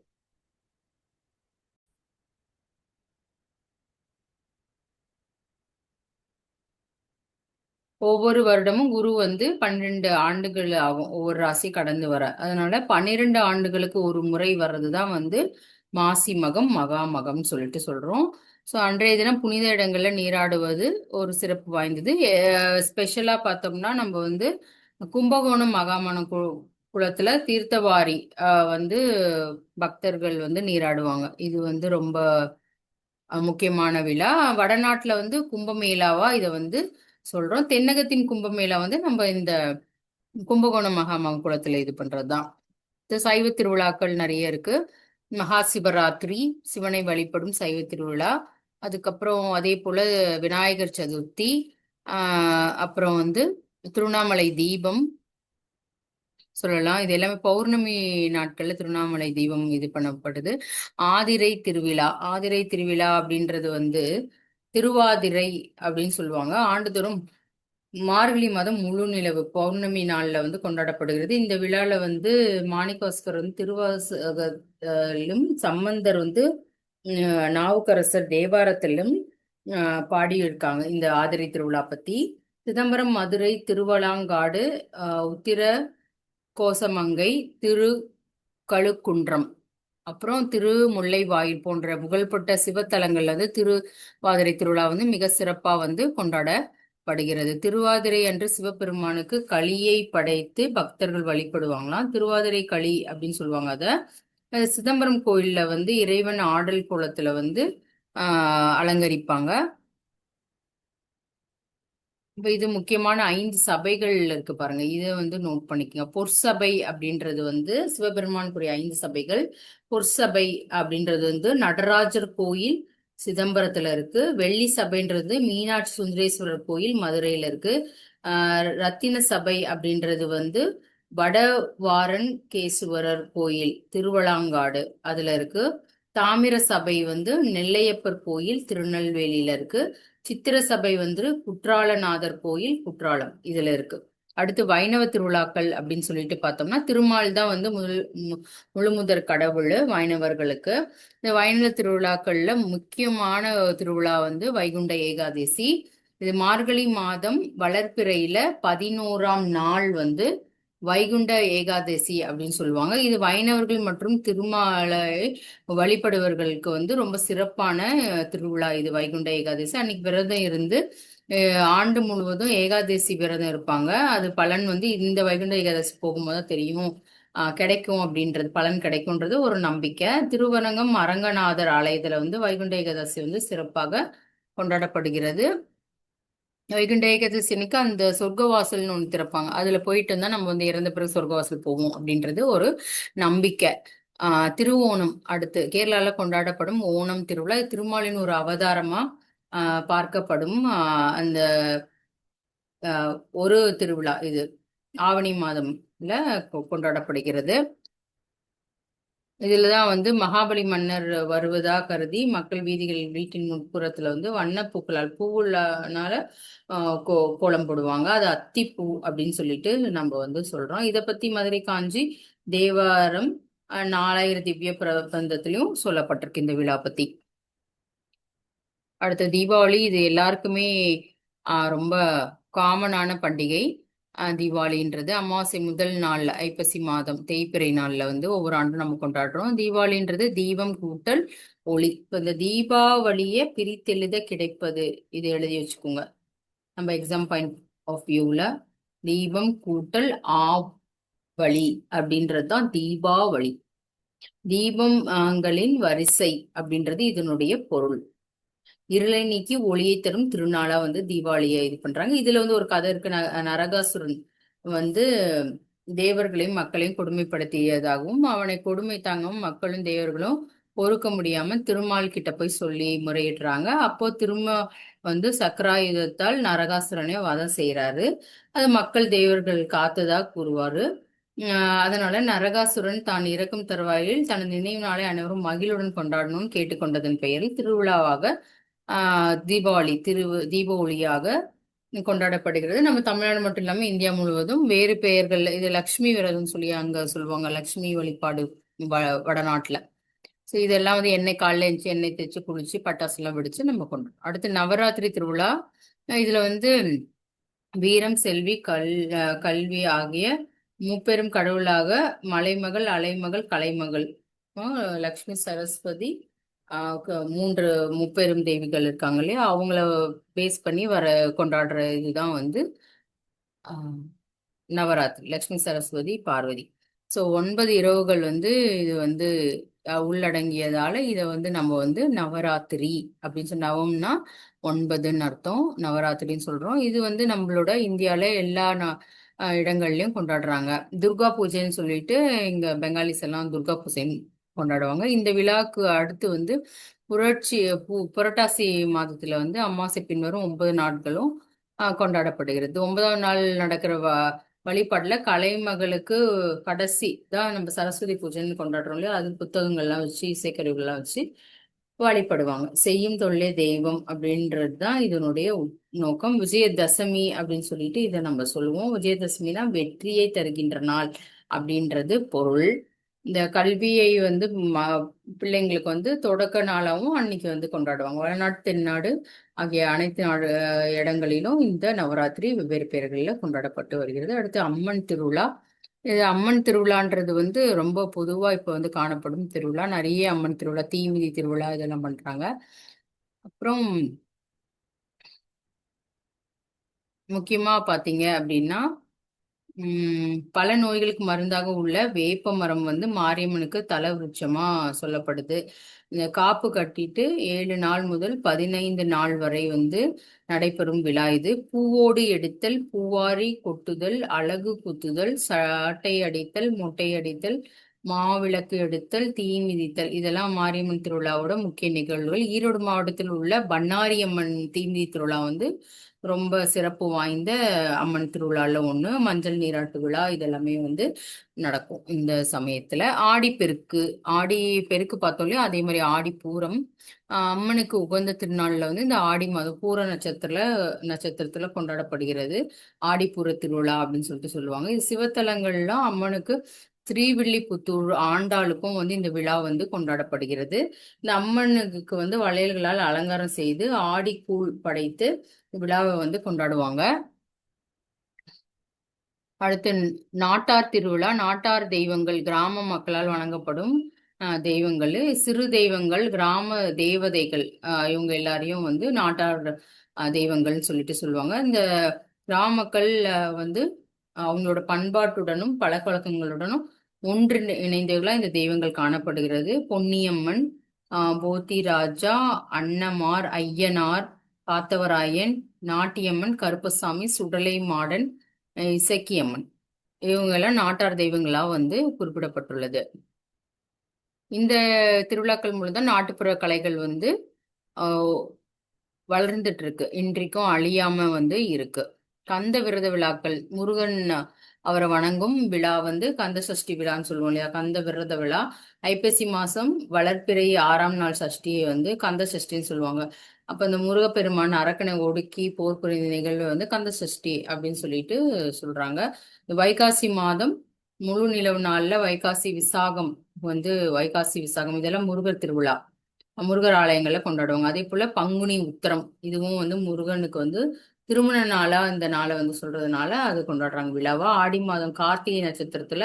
ஒவ்வொரு வருடமும் குரு வந்து 12 ஆண்டுகள் ஆகும் ஒவ்வொரு ராசி கடந்து வர. அதனால 12 ஆண்டுகளுக்கு ஒரு முறை வர்றதுதான் வந்து மாசி மகம் மகா மகம் சொல்லிட்டு சொல்றோம். ஸோ அன்றைய தினம் புனித இடங்கள்ல நீராடுவது ஒரு சிறப்பு வாய்ந்தது. ஸ்பெஷலா பார்த்தோம்னா நம்ம வந்து கும்பகோணம் மகாமணம் குளத்துல தீர்த்தவாரி வந்து பக்தர்கள் வந்து நீராடுவாங்க. இது வந்து ரொம்ப முக்கியமான விழா. வடநாட்டுல வந்து கும்பமேளாவா இதை வந்து சொல்றோம். தென்னகத்தின் கும்பமேளா வந்து நம்ம இந்த கும்பகோணம் மகாமகம் குளத்துல இது பண்றதுதான். இந்த சைவ திருவிழாக்கள் நிறைய இருக்கு. மகா சிவராத்திரி, சிவனை வழிபடும் சைவ திருவிழா. அதுக்கப்புறம் அதே போல விநாயகர் சதுர்த்தி, அப்புறம் வந்து திருவண்ணாமலை தீபம் சொல்லலாம். இது எல்லாமே பௌர்ணமி நாட்கள்ல திருவண்ணாமலை தீபம் இது பண்ணப்படுது. ஆதிரை திருவிழா. ஆதிரை திருவிழா அப்படின்றது வந்து திருவாதிரை அப்படின்னு சொல்லுவாங்க. ஆண்டுதோறும் மார்கழி மாதம் முழு நிலவு பௌர்ணமி நாள்ல வந்து கொண்டாடப்படுகிறது. இந்த விழால வந்து மாணிக்கவாசகர் வந்து திருவாசகத்திலும், சம்பந்தர் வந்து நாவுக்கரசர் தேவாரத்திலும் பாடியிருக்காங்க இந்த ஆதிரை திருவிழா பத்தி. சிதம்பரம், மதுரை, திருவலாங்காடு, உத்திர கோசமங்கை, திரு கழுக்குன்றம், அப்புறம் திரு முல்லைவாயில் போன்ற புகழ்பெற்ற சிவத்தலங்கள்ல வந்து திருவாதிரை திருவிழா வந்து மிக சிறப்பா வந்து கொண்டாடப்படுகிறது. திருவாதிரை அன்று சிவபெருமானுக்கு களியை படைத்து பக்தர்கள் வழிபடுவாங்களாம். திருவாதிரை களி அப்படின்னு சொல்லுவாங்க அத. சிதம்பரம் கோயில்ல வந்து இறைவன் ஆடல் கோலத்துல வந்து அலங்கரிப்பாங்க. இப்ப இது முக்கியமான 5 சபைகள் இருக்கு பாருங்க. இதை வந்து நோட் பண்ணிக்கோங்க. பொற்சபை அப்படின்றது வந்து சிவபெருமானுக்குரிய 5 சபைகள். பொற்சபை அப்படின்றது வந்து நடராஜர் கோயில் சிதம்பரத்துல இருக்கு. வெள்ளி சபைன்றது மீனாட்சி சுந்தரேஸ்வரர் கோயில் மதுரையில இருக்கு. ரத்தின சபை அப்படின்றது வந்து வடவாரன் கேசுவரர் கோயில் திருவளாங்காடு அதுல இருக்கு. தாமிர சபை வந்து நெல்லையப்பர் கோயில் திருநெல்வேலியில இருக்கு. சித்திர சபை வந்து குற்றாலநாதர் கோயில் குற்றாலம் இதுல இருக்கு. அடுத்து வைணவ திருவிழாக்கள் அப்படின்னு சொல்லிட்டு பார்த்தோம்னா திருமால் தான் வந்து முழுமுதற் கடவுள் வைணவர்களுக்கு. இந்த வைணவ திருவிழாக்கள்ல முக்கியமான திருவிழா வந்து வைகுண்ட ஏகாதசி. இது மார்கழி மாதம் வளர்ப்பிறையில 11ஆம் நாள் வந்து வைகுண்ட ஏகாதசி அப்படின்னு சொல்லுவாங்க. இது வைணவர்கள் மற்றும் திருமாலை வழிபடுவர்களுக்கு வந்து ரொம்ப சிறப்பான திருவிழா இது வைகுண்ட ஏகாதசி. அன்னைக்கு விரதம் இருந்து ஆண்டு முழுவதும் ஏகாதசி விரதம் இருப்பாங்க. அது பலன் வந்து இந்த வைகுண்ட ஏகாதசி போகும்போது தெரியும் கிடைக்கும் அப்படின்றது, பலன் கிடைக்கும்ன்றது ஒரு நம்பிக்கை. திருவரங்கம் அரங்கநாதர் ஆலயத்துல வந்து வைகுண்ட ஏகாதசி வந்து சிறப்பாக கொண்டாடப்படுகிறது. வைகுண்ட ஏகாதசி அன்னைக்கு அந்த சொர்க்கவாசல்னு ஒன்று திறப்பாங்க. அதுல போயிட்டு இருந்தா நம்ம வந்து இறந்த பிறகு சொர்க்கவாசல் போவோம் அப்படின்றது ஒரு நம்பிக்கை. திருவோணம் அடுத்து கேரளால கொண்டாடப்படும் ஓணம் திருவிழா. திருமாலின் ஒரு அவதாரமா பார்க்கப்படும் அந்த ஒரு திருவிழா இது ஆவணி மாதம்ல கொண்டாடப்படுகிறது. இதுலதான் வந்து மகாபலி மன்னர் வருவதா கருதி மக்கள் வீதிகளில் வீட்டின் முன்புறத்துல வந்து வண்ணப்பூக்களால் பூவுனால கோலம் போடுவாங்க. அது அத்திப்பூ அப்படின்னு சொல்லிட்டு நம்ம வந்து சொல்றோம். இதை பத்தி மதுரை காஞ்சி தேவாரம் 4000 திவ்ய பிரபந்தத்திலையும் சொல்லப்பட்டிருக்கு இந்த விழா பத்தி. அடுத்த தீபாவளி. இது எல்லாருக்குமே ரொம்ப காமனான பண்டிகை. தீபாவளின்றது அமாவாசை முதல் நாள்ல ஐப்பசி மாதம் தேய்பிறை நாள்ல வந்து ஒவ்வொரு ஆண்டும் நம்ம கொண்டாடுறோம். தீபாவளின்றது தீபம் கூட்டல் ஒளி. இப்போ இந்த தீபாவளியை பிரித்தெழுத கிடைப்பது இது எழுதி வச்சுக்கோங்க. நம்ம எக்ஸாம் பாயிண்ட் ஆஃப் வியூல தீபம் கூட்டல் ஆவளி அப்படின்றது தான் தீபாவளி. தீபங்களின் வரிசை அப்படின்றது இதனுடைய பொருள். இருளை நீக்கி ஒளியை தரும் திருநாளா வந்து தீபாவளியை இது பண்றாங்க. இதுல வந்து ஒரு கதை இருக்கு. நரகாசுரன் வந்து தேவர்களையும் மக்களையும் கொடுமைப்படுத்தியதாகவும் அவனை கொடுமை தாங்கவும் மக்களும் தேவர்களும் பொறுக்க முடியாம திருமால் கிட்ட போய் சொல்லி முறையிடுறாங்க. அப்போ திரும்ப வந்து சக்கராயுதத்தால் நரகாசுரனை வதம் செய்யறாரு. அது மக்கள் தேவர்கள் காத்ததா கூறுவாரு. அதனால நரகாசுரன் தான் இறக்கும் தருவாயில் தனது நினைவு நாளை அனைவரும் மகிழுடன் கொண்டாடணும்னு கேட்டுக்கொண்டதன் பெயரில் திருவிழாவாக தீபாவளி தீப ஒளியாக கொண்டாடப்படுகிறது. நம்ம தமிழ்நாடு மட்டும் இல்லாம இந்தியா முழுவதும் வேறு பெயர்கள். இது லக்ஷ்மி விரதம் சொல்லி அங்க சொல்லுவாங்க. லக்ஷ்மி வழிபாடு வடநாட்டுல. ஸோ இதெல்லாம் வந்து எண்ணெய் காலைல எழுந்துச்சு எண்ணெய் தேய்ச்சி குளிச்சு பட்டாசு எல்லாம் வெடிச்சு நம்ம கொண்டாடுறோம். அடுத்து நவராத்திரி திருவிழா. இதுல வந்து வீரம், செல்வி, கல்வி ஆகிய முப்பெரும் கடவுளாக மலைமகள், அலைமகள், கலைமகள், லக்ஷ்மி, சரஸ்வதி, 3 முப்பெரும் தேவிகள் இருக்காங்க இல்லையா, அவங்கள பேஸ் பண்ணி கொண்டாடுற இதுதான் வந்து நவராத்திரி. லக்ஷ்மி, சரஸ்வதி, பார்வதி. ஸோ 9 இரவுகள் வந்து இது வந்து உள்ளடங்கியதால இதை வந்து நம்ம வந்து நவராத்திரி அப்படின்னு சொல்லி, நவம்னா 9ன்னு அர்த்தம், நவராத்திரின்னு சொல்றோம். இது வந்து நம்மளோட இந்தியால எல்லா இடங்கள்லயும் கொண்டாடுறாங்க. துர்கா பூஜைன்னு சொல்லிட்டு இங்க பெங்காலிஸ் எல்லாம் துர்கா பூஜை கொண்டாடுவாங்க. இந்த விழாக்கு அடுத்து வந்து புரட்சி புரட்டாசி மாதத்துல வந்து அமாவாசை பின்வரும் 9 நாட்களும் கொண்டாடப்படுகிறது. 9ஆம் நாள் நடக்கிற வழிபாடுல கலைமகளுக்கு கடைசி தான் நம்ம சரஸ்வதி பூஜைன்னு கொண்டாடுறோம் இல்லையா, அது புத்தகங்கள்லாம் வச்சு இசைக்கருவிகள்லாம் வச்சு வழிபடுவாங்க. செய்யும் தொழிலே தெய்வம் அப்படின்றது தான் இதனுடைய நோக்கம். விஜயதசமி அப்படின்னு சொல்லிட்டு இதை நம்ம சொல்லுவோம். விஜயதசமினா வெற்றியை தருகின்ற நாள் அப்படின்றது பொருள். இந்த கல்வியை வந்து பிள்ளைங்களுக்கு வந்து தொடக்க நாளாகவும் அன்னைக்கு வந்து கொண்டாடுவாங்க. வடநாடு தென்னாடு ஆகிய அனைத்து நாடு இடங்களிலும் இந்த நவராத்திரி வெவ்வேறு பெயர்களில் கொண்டாடப்பட்டு வருகிறது. அடுத்து அம்மன் திருவிழா. இது அம்மன் திருவிழான்றது வந்து ரொம்ப பொதுவா இப்ப வந்து காணப்படும் திருவிழா. நிறைய அம்மன் திருவிழா, தீமிதி திருவிழா இதெல்லாம் பண்றாங்க. அப்புறம் முக்கியமா பாத்தீங்க அப்படின்னா பல நோய்களுக்கு மருந்தாக உள்ள வேப்ப மரம் வந்து மாரியம்மனுக்கு தல விருட்சமா சொல்லப்படுது. இந்த காப்பு கட்டிட்டு 7 நாள் முதல் 15 நாள் வரை வந்து நடைபெறும் விழா இது. பூவோடு எடுத்தல், பூவாரி கொட்டுதல், அலகு குத்துதல், சாட்டை அடித்தல், மொட்டை அடித்தல், மாவிளக்கு எடுத்தல், தீ மிதித்தல் இதெல்லாம் மாரியம்மன் திருவிழாவோட முக்கிய நிகழ்வுகள். ஈரோடு மாவட்டத்தில் உள்ள பண்ணாரியம்மன் தீமிதி திருவிழா வந்து ரொம்ப சிறப்பு வாய்ந்த அம்மன் திருவிழால ஒண்ணு. மஞ்சள் நீராட்டு விழா இதெல்லாமே வந்து நடக்கும் இந்த சமயத்துல. ஆடிப்பெருக்கு, ஆடி பெருக்கு பார்த்தோம்லையோ அதே மாதிரி ஆடி பூரம். அம்மனுக்கு உகந்த திருநாள்ல வந்து இந்த ஆடி மாதம் பூர நட்சத்திரத்துல கொண்டாடப்படுகிறது. ஆடிப்பூர திருவிழா அப்படின்னு சொல்லிட்டு சொல்லுவாங்க. இது சிவத்தலங்கள்லாம் அம்மனுக்கு ஸ்ரீவில்லிபுத்தூர் ஆண்டாளுக்கும் வந்து இந்த விழா வந்து கொண்டாடப்படுகிறது. இந்த அம்மனுக்கு வந்து வளையல்களால் அலங்காரம் செய்து ஆடி கூழ் படைத்து விழாவை வந்து கொண்டாடுவாங்க. அடுத்து நாட்டார் திருவிழா. நாட்டார் தெய்வங்கள் கிராம மக்களால் வணங்கப்படும் தெய்வங்கள். சிறு தெய்வங்கள் கிராம தேவதைகள் இவங்க எல்லாரையும் வந்து நாட்டார் தெய்வங்கள்னு சொல்லிட்டு சொல்லுவாங்க. இந்த கிராம மக்கள் வந்து அவங்களோட பண்பாட்டுடனும் பழக்க வழக்கங்களுடனும் ஒன்று இணைந்தவர்களா இந்த தெய்வங்கள் காணப்படுகிறது. பொன்னியம்மன், போத்தி ராஜா, அன்னமார், ஐயனார், காத்தவராயன், நாட்டியம்மன், கருப்பசாமி, சுடலை மாடன், இசக்கியம்மன் இவங்க எல்லாம் நாட்டார் தெய்வங்களா வந்து குறிப்பிடப்பட்டுள்ளது. இந்த திருவிழாக்கள் மூலம் நாட்டுப்புற கலைகள் வந்து வளர்ந்துட்டு இருக்கு, இன்றைக்கும் அழியாம வந்து இருக்கு. கந்த விரத விழாக்கள். முருகன் அவரை வணங்கும் விழா வந்து கந்த சஷ்டி விழான்னு சொல்லுவோம் இல்லையா, கந்த விரத விழா. ஐப்பசி மாசம் வளர்ப்பிறை 6ஆம் நாள் சஷ்டியை வந்து கந்த சஷ்டின்னு சொல்லுவாங்க. அப்ப இந்த முருகப்பெருமான் அரக்கனை ஒடுக்கி போர் புரிந்த நிகழ்வு வந்து கந்த சஷ்டி அப்படின்னு சொல்லிட்டு சொல்றாங்க. வைகாசி மாதம் முழு நிலவு நாள்ல வைகாசி விசாகம் வந்து வைகாசி விசாகம் இதெல்லாம் முருகர் திருவிழா, முருகர் ஆலயங்கள்ல கொண்டாடுவாங்க. அதே போல பங்குனி உத்திரம் இதுவும் வந்து முருகனுக்கு வந்து திருமண நாளா இந்த நாளை வந்து சொல்றதுனால அது கொண்டாடுறாங்க விழாவா. ஆடி மாதம் கார்த்திகை நட்சத்திரத்துல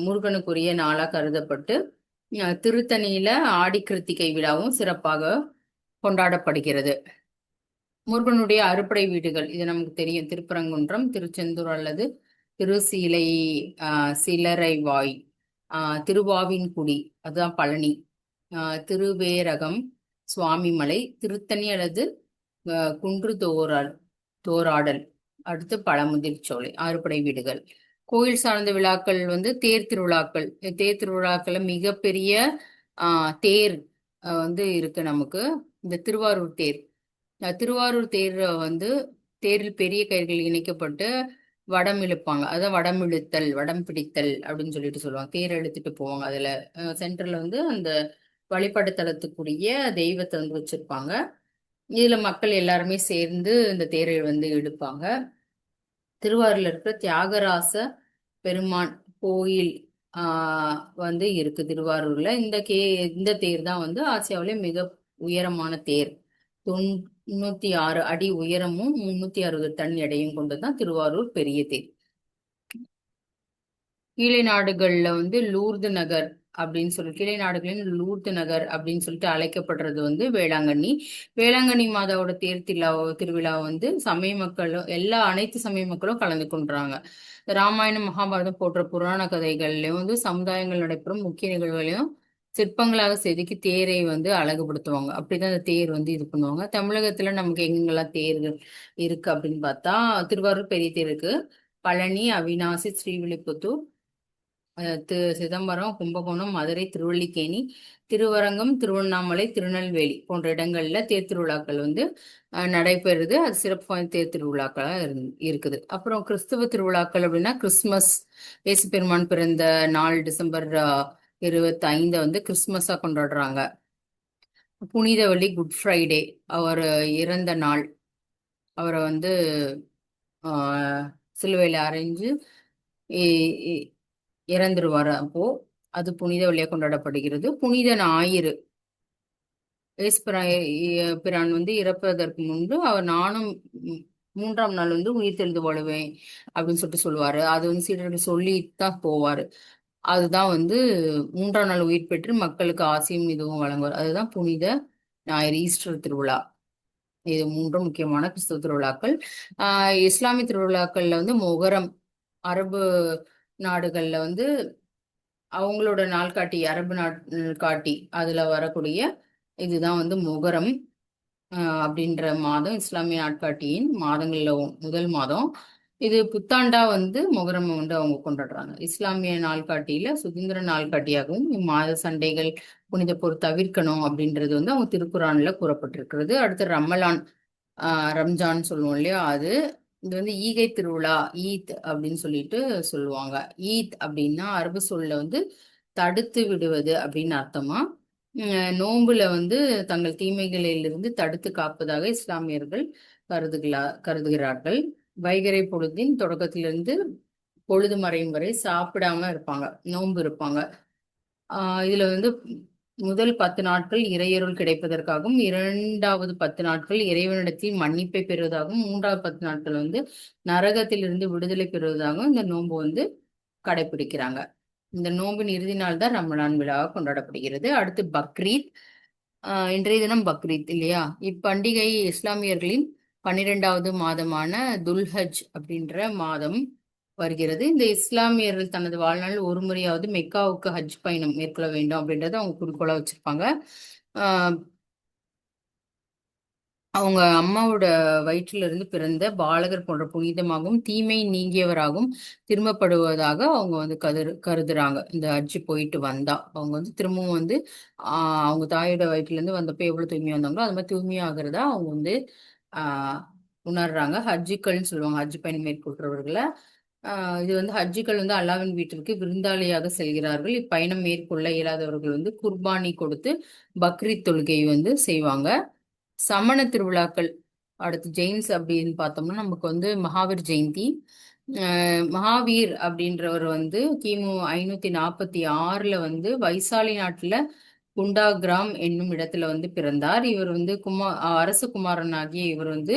முருகனுக்குரிய நாளா கருதப்பட்டு திருத்தணியில ஆடி கிருத்திகை விழாவும் சிறப்பாக கொண்டாடப்படுகிறது. முருகனுடைய அறுபடை வீடுகள் இது நமக்கு தெரியும். திருப்பரங்குன்றம், திருச்செந்தூர் அல்லது திருசீலை சிலரைவாய், திருவாவின்குடி அதுதான் பழனி, திருவேரகம், சுவாமிமலை, திருத்தணி அல்லது குன்று தோராடல், அடுத்து பழமுதிர்ச்சோலை, அறுபடை வீடுகள். கோயில் சார்ந்த விழாக்கள் வந்து தேர் திருவிழாக்கள். தேர் திருவிழாக்கள்ல மிகப்பெரிய தேர் வந்து இருக்கு நமக்கு. இந்த திருவாரூர் தேர். திருவாரூர் தேர் வந்து தேரில் பெரிய கயிர்கள் இணைக்கப்பட்டு வடம் இழுப்பாங்க. அதான் வடம் இழுத்தல், வடம் பிடித்தல் அப்படின்னு சொல்லிட்டு சொல்லுவாங்க. தேர் இழுத்துட்டு போவாங்க. அதுல சென்டர்ல வந்து அந்த வழிபாடு தலத்துக்குரிய தெய்வத்தை வந்து வச்சிருப்பாங்க. இதுல மக்கள் எல்லாருமே சேர்ந்து இந்த தேரை வந்து இழுப்பாங்க. திருவாரூர்ல இருக்கிற தியாகராச பெருமான் கோயில் வந்து இருக்கு திருவாரூர்ல. இந்த தேர் தான் வந்து ஆசியாவிலே மிக உயரமான தேர். 96 அடி உயரமும் 360 டன் எடையும் கொண்டுதான் திருவாரூர் பெரிய தேர். கீழை நாடுகள்ல வந்து லூர்து நகர் அப்படின்னு சொல்லி, கீழை நாடுகளின் லூர்து நகர் அப்படின்னு சொல்லிட்டு அழைக்கப்படுறது வந்து வேளாங்கண்ணி. வேளாங்கண்ணி மாதாவோட திருவிழா வந்து சமய மக்களும் அனைத்து சமய மக்களும் கலந்து கொண்டாங்க. ராமாயணம், மகாபாரதம் போன்ற புராண கதைகள்லயும் வந்து சமுதாயங்கள் நடைபெறும் முக்கிய நிகழ்வுகளையும் சிற்பங்களாக செதுக்கி தேரை வந்து அழகுபடுத்துவாங்க. அப்படிதான் அந்த தேர் வந்து இது பண்ணுவாங்க. தமிழகத்துல நமக்கு எங்கெங்கெல்லாம் தேர்கள் இருக்கு அப்படின்னு பார்த்தா திருவாரூர் பெரிய தேர் இருக்கு. பழனி, அவிநாசி, ஸ்ரீவில்லிபுத்தூர், சிதம்பரம், கும்பகோணம், மதுரை, திருவல்லிக்கேணி, திருவரங்கம், திருவண்ணாமலை, திருநெல்வேலி போன்ற இடங்கள்ல தேர் திருவிழாக்கள் வந்து நடைபெறுது. அது சிறப்பு வாய்ந்த தேர் திருவிழாக்களா இருக்குது. அப்புறம் கிறிஸ்துவ திருவிழாக்கள் அப்படின்னா கிறிஸ்துமஸ், இயேசு பெருமான் பிறந்த நாள் டிசம்பர் 25 வந்து கிறிஸ்துமஸா கொண்டாடுறாங்க. புனித வெள்ளி, குட் ஃப்ரைடே, அவர் இறந்த நாள். அவரை வந்து சிலுவையில் அறைஞ்சு இறந்துருவாரு. அப்போ அது புனித வெள்ளியா கொண்டாடப்படுகிறது. புனித ஞாயிறு, இயேசு பிரான் வந்து இறப்பதற்கு முன்பு அவர் நானும் 3ஆம் நாள் வந்து உயிர் தெழுந்து வாழுவேன் அப்படின்னு சொல்லிட்டு சொல்லுவாரு. அது வந்து சீடர்கள் சொல்லிட்டு தான் போவாரு. அதுதான் வந்து 3ஆம் நாள் உயிர் பெற்று மக்களுக்கு ஆசையும் இதுவும் வழங்குவார். அதுதான் புனித ஞாயிறு, ஈஸ்டர் திருவிழா. இது 3 முக்கியமான கிறிஸ்தவ திருவிழாக்கள். இஸ்லாமிய திருவிழாக்கள்ல வந்து மொகரம், அரபு நாடுகள்ல வந்து அவங்களோட நாள்காட்டி, அரபு நாட்காட்டி, அதுல வரக்கூடிய இதுதான் வந்து மொகரம் அப்படின்ற மாதம் இஸ்லாமிய நாட்காட்டியின் மாதங்கள்ல முதல் மாதம். இது புத்தாண்டா வந்து மொகரம் வந்து அவங்க கொண்டாடுறாங்க. இஸ்லாமிய நாள்காட்டியில சுதந்திர நாள்காட்டியாகவும் இம்மாத சண்டைகள், புனித போர் தவிர்க்கணும் அப்படின்றது வந்து அவங்க திருக்குறான்ல கூறப்பட்டிருக்கிறது. அடுத்து ரம்ஜான் சொல்லுவோம் இல்லையா, அது இது வந்து ஈகை திருவிழா, ஈத் அப்படின்னு சொல்லிட்டு சொல்லுவாங்க. ஈத் அப்படின்னா அரபு சொல்ல வந்து தடுத்து விடுவது அப்படின்னு அர்த்தமா. நோன்புல வந்து தங்கள் தீமைகளிலிருந்து தடுத்து காப்பதாக இஸ்லாமியர்கள் கருதுகிறார்கள். வைகறை பொழுதின் தொடக்கத்திலிருந்து பொழுது மறையும் வரை சாப்பிடாம இருப்பாங்க, நோன்பு இருப்பாங்க. இதுல வந்து முதல் 10 நாட்கள் இறையருள் கிடைப்பதற்காகவும், 2வது 10 நாட்கள் இறைவனிடத்தில் மன்னிப்பை பெறுவதாகவும், 3வது 10 நாட்கள் வந்து நரகத்திலிருந்து விடுதலை பெறுவதாகவும் இந்த நோன்பு வந்து கடைபிடிக்கிறாங்க. இந்த நோம்பின் இறுதி நாள் தான் ரமலான் விழா கொண்டாடப்படுகிறது. அடுத்து பக்ரீத். இன்றைய தினம் பக்ரீத் இல்லையா? இப்பண்டிகை இஸ்லாமியர்களின் 12வது மாதமான துல்ஹஜ் அப்படின்ற மாதம் வருகிறது. இந்த இஸ்லாமியர்கள் தனது வாழ்நாள் ஒரு முறையாவது மெக்காவுக்கு ஹஜ் பயணம் மேற்கொள்ள வேண்டும் அப்படின்றத அவங்க குறிக்கோளா வச்சிருப்பாங்க. அவங்க அம்மாவோட வயிற்றிலிருந்து பிறந்த பாலகர் போன்ற புனிதமாகவும் தீமை நீங்கியவராகவும் திரும்பப்படுவதாக அவங்க வந்து கருதுறாங்க. இந்த ஹஜ்ஜு போயிட்டு வந்தா அவங்க வந்து திரும்பவும் வந்து அவங்க தாயோட வயிற்றிலிருந்து வந்தப்போ எவ்வளவு தூய்மையா வந்தாங்களோ அது மாதிரி தூய்மையாகிறதா அவங்க வந்து உணர்றாங்க. ஹஜ்ஜுக்கள்னு சொல்லுவாங்க, ஹஜ் பயணம் மேற்கொள்றவர்களை. இது வந்து ஹஜ்ஜுக்கள் வந்து அல்லாவின் வீட்டிற்கு விருந்தாளியாக செல்கிறார்கள். இப்பயணம் மேற்கொள்ள இயலாதவர்கள் வந்து குர்பானி கொடுத்து பக்ரீத் தொழுகை வந்து செய்வாங்க. சமண திருவிழாக்கள். அடுத்து ஜெயின்ஸ் அப்படின்னு பார்த்தோம்னா நமக்கு வந்து மகாவீர் ஜெயந்தி. மகாவீர் அப்படின்றவர் வந்து கிமு 546 வந்து வைசாலி நாட்டுல குண்டாகிராம் என்னும் இடத்துல வந்து பிறந்தார். இவர் வந்து அரச குமாரனாகிய இவர் வந்து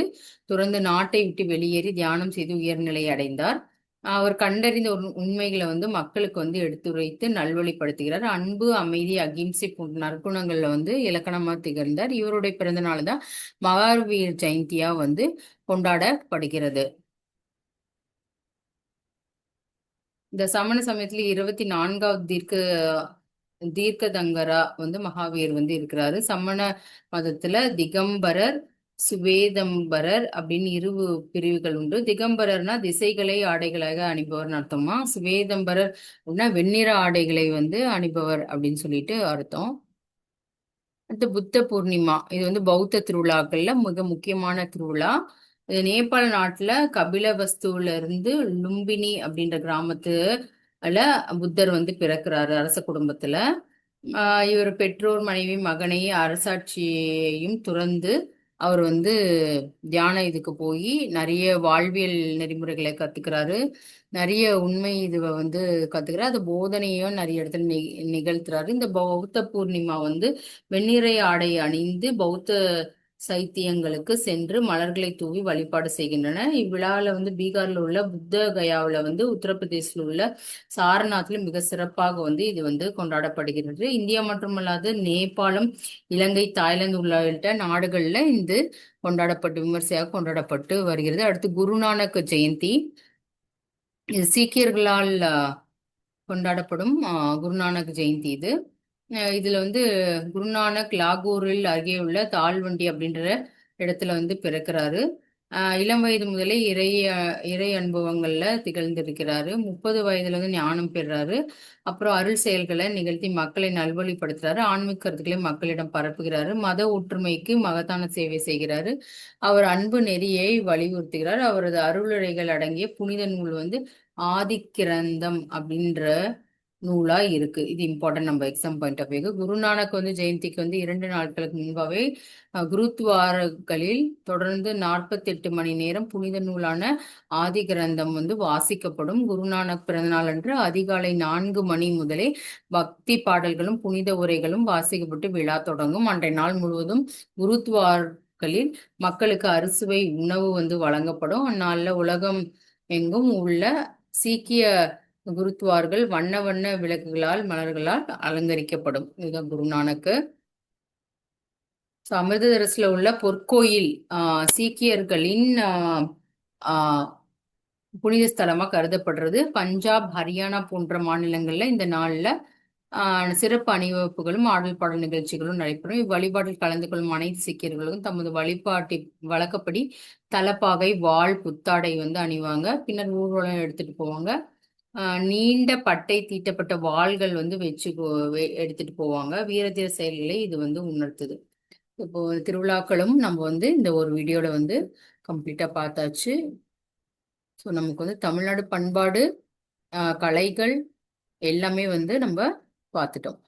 துறந்து நாட்டை விட்டு வெளியேறி தியானம் செய்து உயர்நிலை அடைந்தார். அவர் கண்டறிந்த உண்மைகளை வந்து மக்களுக்கு வந்து எடுத்துரைத்து நல்வழிப்படுத்துகிறார். அன்பு, அமைதி, அகிம்சை போன்ற நற்குணங்கள்ல வந்து இலக்கணமா திகழ்ந்தார். இவருடைய பிறந்த நாள் தான் மகாவீர் ஜெயந்தியா வந்து கொண்டாடப்படுகிறது. இந்த சமண சமயத்துல 24வது தீர்க்கதங்கரா வந்து மகாவீர் வந்து இருக்கிறாரு. சமண மதத்துல திகம்பரர், சுவேதம்பரர் அப்படின்னு 2 பிரிவுகள் உண்டு. திகம்பரர்னா திசைகளை ஆடைகளாக அணிபவர் அர்த்தமா. சுவேதம்பரர் அப்படின்னா வெண்ணிற ஆடைகளை வந்து அணிபவர் அப்படின்னு சொல்லிட்டு அர்த்தம். அடுத்து புத்த பூர்ணிமா. இது வந்து பௌத்த திருவிழாக்கள்ல மிக முக்கியமான திருவிழா. இது நேபாள நாட்டுல கபிலவஸ்துல இருந்து லும்பினி அப்படின்ற கிராமத்துல புத்தர் வந்து பிறக்கிறாரு அரச குடும்பத்துல. இவர் பெற்றோர், மனைவி, மகனை, அரசாட்சியையும் துறந்து அவர் வந்து தியான இதுக்கு போய் நிறைய வாழ்வியல் நெறிமுறைகளை கத்துக்கிறாரு. நிறைய உண்மை இதுவை வந்து கத்துக்கிறாரு. அது போதனையும் நிறைய இடத்துல நிகழ்த்துறாரு. இந்த பௌத்த பூர்ணிமா வந்து வெண்ணிறை ஆடை அணிந்து பௌத்த சைத்தியங்களுக்கு சென்று மலர்களை தூவி வழிபாடு செய்கின்றன. இவ்விழாவில் வந்து பீகார்ல உள்ள புத்த கயாவில் வந்து உத்தரப்பிரதேசில் உள்ள சாரநாத்ல மிக சிறப்பாக வந்து இது வந்து கொண்டாடப்படுகிறது. இந்தியா மட்டுமல்லாது நேபாளம், இலங்கை, தாய்லாந்து உள்ளிட்ட நாடுகள்ல இந்த விமர்சையாக கொண்டாடப்பட்டு வருகிறது. அடுத்து குருநானக் ஜெயந்தி. இது சீக்கியர்களால் கொண்டாடப்படும் குருநானக் ஜெயந்தி. இதுல வந்து குருநானக் லாகூரில் அருகே உள்ள தாழ்வண்டி அப்படின்ற இடத்துல வந்து பிறக்கிறாரு. இளம் வயது முதலே இறை அனுபவங்கள்ல திகழ்ந்திருக்கிறாரு. 30 வயதுல வந்து ஞானம் பெறாரு. அப்புறம் அருள் செயல்களை நிகழ்த்தி மக்களை நல்வழிப்படுத்துறாரு. ஆன்மீக கருத்துக்களை மக்களிடம் பரப்புகிறாரு. மத ஒற்றுமைக்கு மகத்தான சேவை செய்கிறாரு. அவர் அன்பு நெறியை வலியுறுத்துகிறார். அவரது அருளுரைகள் அடங்கிய புனித நூல் வந்து ஆதிக்கிரந்தம் அப்படின்ற நூலா இருக்கு. இது இம்பார்ட்டன்ட் நம்ம exam point of view. Guru Nanak வந்து ஜெயந்திக்கு வந்து 2 நாட்களுக்கு முன்பாவே குருத்வாரகளில் தொடர்ந்து 48 மணி நேரம் புனித நூலான ஆதி கிரந்தம் வந்து வாசிக்கப்படும். குருநானக் பிறந்தநாள் அன்று அதிகாலை 4 மணி முதலே பக்தி பாடல்களும் புனித உரைகளும் வாசிக்கப்பட்டு விழா தொடங்கும். அன்றைய நாள் முழுவதும் குருத்வார்களில் மக்களுக்கு அறுசுவை உணவு வந்து வழங்கப்படும். அந்நாள்ல உலகம் எங்கும் உள்ள சீக்கிய குருத்வார்கள் வண்ண வண்ண விளக்குகளால் மலர்களால் அலங்கரிக்கப்படும். இதுதான் குருநானக்கு. அமிர்தசரஸ்ல உள்ள பொற்கோயில் சீக்கியர்களின் புனித ஸ்தலமா கருதப்படுறது. பஞ்சாப், ஹரியானா போன்ற மாநிலங்கள்ல இந்த நாள்ல சிறப்பு அணிவகுப்புகளும் ஆடல் பாடல் நிகழ்ச்சிகளும் நடைபெறும். இவ்வழிபாட்டில் கலந்து கொள்ளும் அனைத்து சீக்கியர்களும் தமது வழிபாட்டில் வழக்கப்படி தலப்பாகை, வாள், புத்தாடை வந்து அணிவாங்க. பின்னர் ஊர்வலம் எடுத்துட்டு போவாங்க. நீண்ட பட்டை தீட்டப்பட்ட வாள்கள் வந்து எடுத்துட்டு போவாங்க. வீரதீர செயல்களை இது வந்து உணர்த்துது. இப்போ திருவிழாக்களும் நம்ம வந்து இந்த ஒரு வீடியோல வந்து கம்ப்ளீட்டா பார்த்தாச்சு. ஸோ நமக்கு வந்து தமிழ்நாடு பண்பாடு, கலைகள் எல்லாமே வந்து நம்ம பார்த்துட்டோம்.